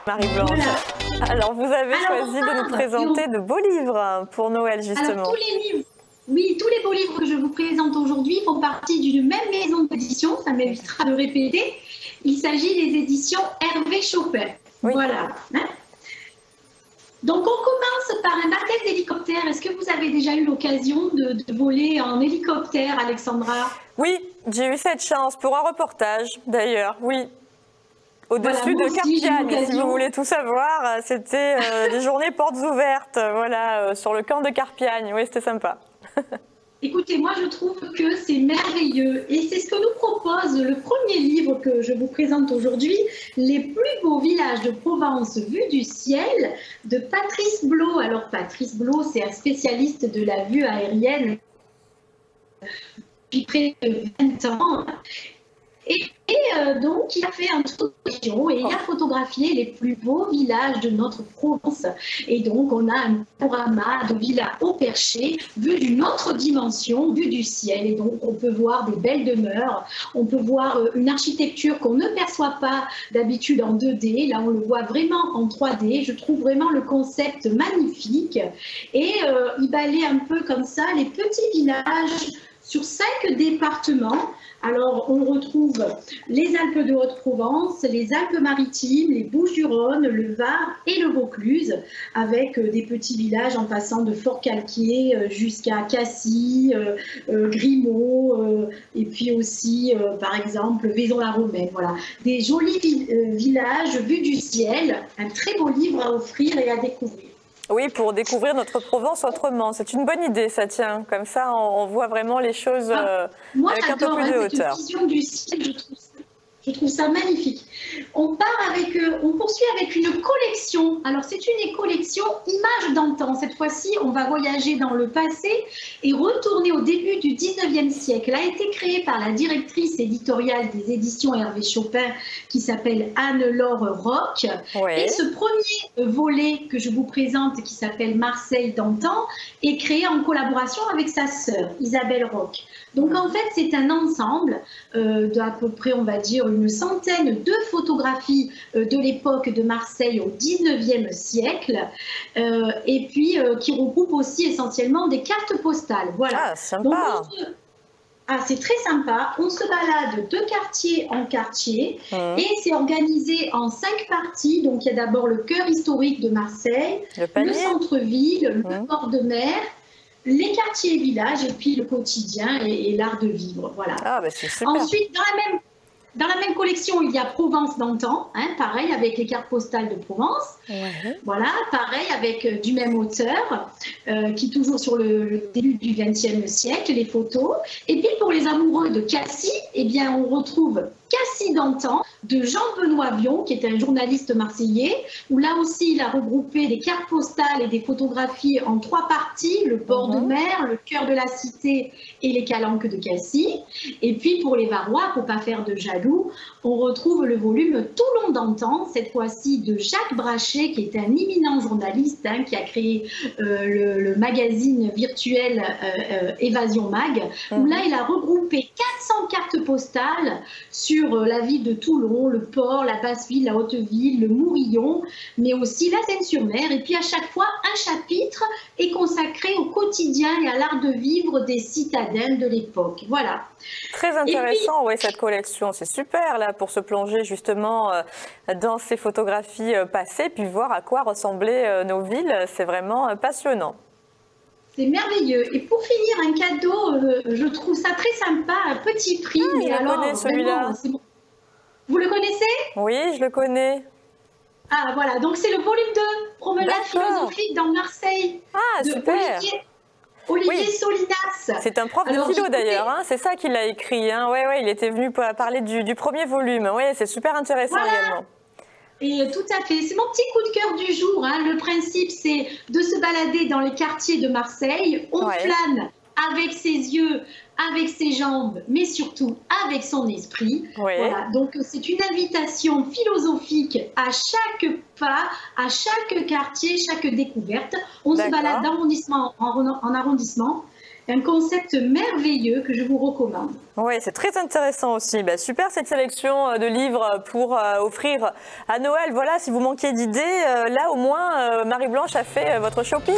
Marie-Blanche. Voilà. Alors, vous avez choisi de nous présenter de beaux livres pour Noël, justement. Alors, tous les livres, oui, tous les beaux livres que je vous présente aujourd'hui font partie d'une même maison d'édition, ça m'évitera de répéter. Il s'agit des éditions Hervé Chopin. Oui. Voilà. Donc, on commence par un baptême d'hélicoptère. Est-ce que vous avez déjà eu l'occasion de voler en hélicoptère, Alexandra? Oui, j'ai eu cette chance pour un reportage, d'ailleurs, oui. Au-dessus de Carpiagne, si vous voulez tout savoir, c'était des journées portes ouvertes, voilà, sur le camp de Carpiagne. Oui, c'était sympa. Écoutez, moi je trouve que c'est merveilleux et c'est ce que nous propose le premier livre que je vous présente aujourd'hui, Les plus beaux villages de Provence vus du ciel, de Patrice Blot. Alors Patrice Blot, c'est un spécialiste de la vue aérienne depuis près de 20 ans. Donc, il a fait un tour de région et il a photographié les plus beaux villages de notre Provence. Et donc, on a un panorama de villas au perché, vu d'une autre dimension, vue du ciel. Et donc, on peut voir des belles demeures, on peut voir une architecture qu'on ne perçoit pas d'habitude en 2D. Là, on le voit vraiment en 3D. Je trouve vraiment le concept magnifique. Et il balaie un peu comme ça les petits villages sur 5 départements. Alors, on retrouve les Alpes de Haute-Provence, les Alpes-Maritimes, les Bouches-du-Rhône, le Var et le Vaucluse, avec des petits villages en passant de Fort-Calquier jusqu'à Cassis, Grimaud, et puis aussi, par exemple, Vaison-la-Romaine. Voilà, des jolis villages vus du ciel, un très beau livre à offrir et à découvrir. Oui, pour découvrir notre Provence autrement. C'est une bonne idée, ça tient. Comme ça, on voit vraiment les choses avec un peu plus de hauteur. Cette vision du ciel, je trouve ça magnifique. On poursuit avec une collection. Alors, c'est une collection Images d'antan. Cette fois-ci, on va voyager dans le passé et retourner au début du 19e siècle. Elle a été créée par la directrice éditoriale des éditions Hervé Chopin, qui s'appelle Anne-Laure Roch. Oui. Et ce premier volet que je vous présente, qui s'appelle Marseille d'antan, est créé en collaboration avec sa sœur, Isabelle Roch. Donc, en fait, c'est un ensemble d'à peu près, on va dire, une centaine de photographies de l'époque de Marseille au 19e siècle et puis qui regroupe aussi essentiellement des cartes postales. Voilà. Ah, sympa. C'est très sympa. On se balade de quartier en quartier et c'est organisé en 5 parties. Donc, il y a d'abord le cœur historique de Marseille, le centre-ville, le port de mer, les quartiers et villages et puis le quotidien et l'art de vivre. Voilà. Ah, bah c'est super. Ensuite, dans la même collection, il y a Provence d'antan, pareil, avec les cartes postales de Provence. Ouais. Voilà, pareil, avec du même auteur, qui toujours sur le début du XXe siècle, les photos. Et puis pour les amoureux de Cassis, eh bien, on retrouve Cassis d'antan de Jean-Benoît Vion, qui est un journaliste marseillais, où là aussi il a regroupé des cartes postales et des photographies en 3 parties, le bord de mer, le cœur de la cité et les calanques de Cassis. Et puis pour les Varois, pour ne pas faire de jaloux, on retrouve le volume Toulon d'antan, cette fois-ci de Jacques Brachet, qui est un éminent journaliste qui a créé le magazine virtuel Évasion Mag, où là il a regroupé 400 cartes postales sur la ville de Toulon, le port, la Basse-Ville, la Haute-Ville, le Mourillon, mais aussi la Seine-sur-Mer. Et puis à chaque fois, un chapitre est consacré au quotidien et à l'art de vivre des citadins de l'époque. Voilà. Très intéressant, oui, cette collection. C'est super là pour se plonger justement dans ces photographies passées, puis voir à quoi ressemblaient nos villes. C'est vraiment passionnant. C'est merveilleux. Et pour finir, un cadeau, je trouve ça très sympa, à petit prix. Mais je connais celui-là. Bon. Vous le connaissez? Oui, je le connais. Ah, voilà. Donc, c'est le volume 2, Promenade philosophique dans Marseille. Ah, de super. Olivier Solinas. C'est un prof de philo d'ailleurs, c'est ça qu'il a écrit. Ouais, il était venu parler du premier volume. Oui, c'est super intéressant également. Et tout à fait, c'est mon petit coup de cœur du jour. Le principe, c'est de se balader dans les quartiers de Marseille. On flâne avec ses yeux, avec ses jambes, mais surtout avec son esprit. Voilà. Donc, c'est une invitation philosophique à chaque pas, à chaque quartier, chaque découverte. On se balade d'arrondissement en arrondissement. un concept merveilleux que je vous recommande. Oui, c'est très intéressant aussi. Bah, super cette sélection de livres pour offrir à Noël. Voilà, si vous manquiez d'idées, là au moins Marie-Blanche a fait votre shopping.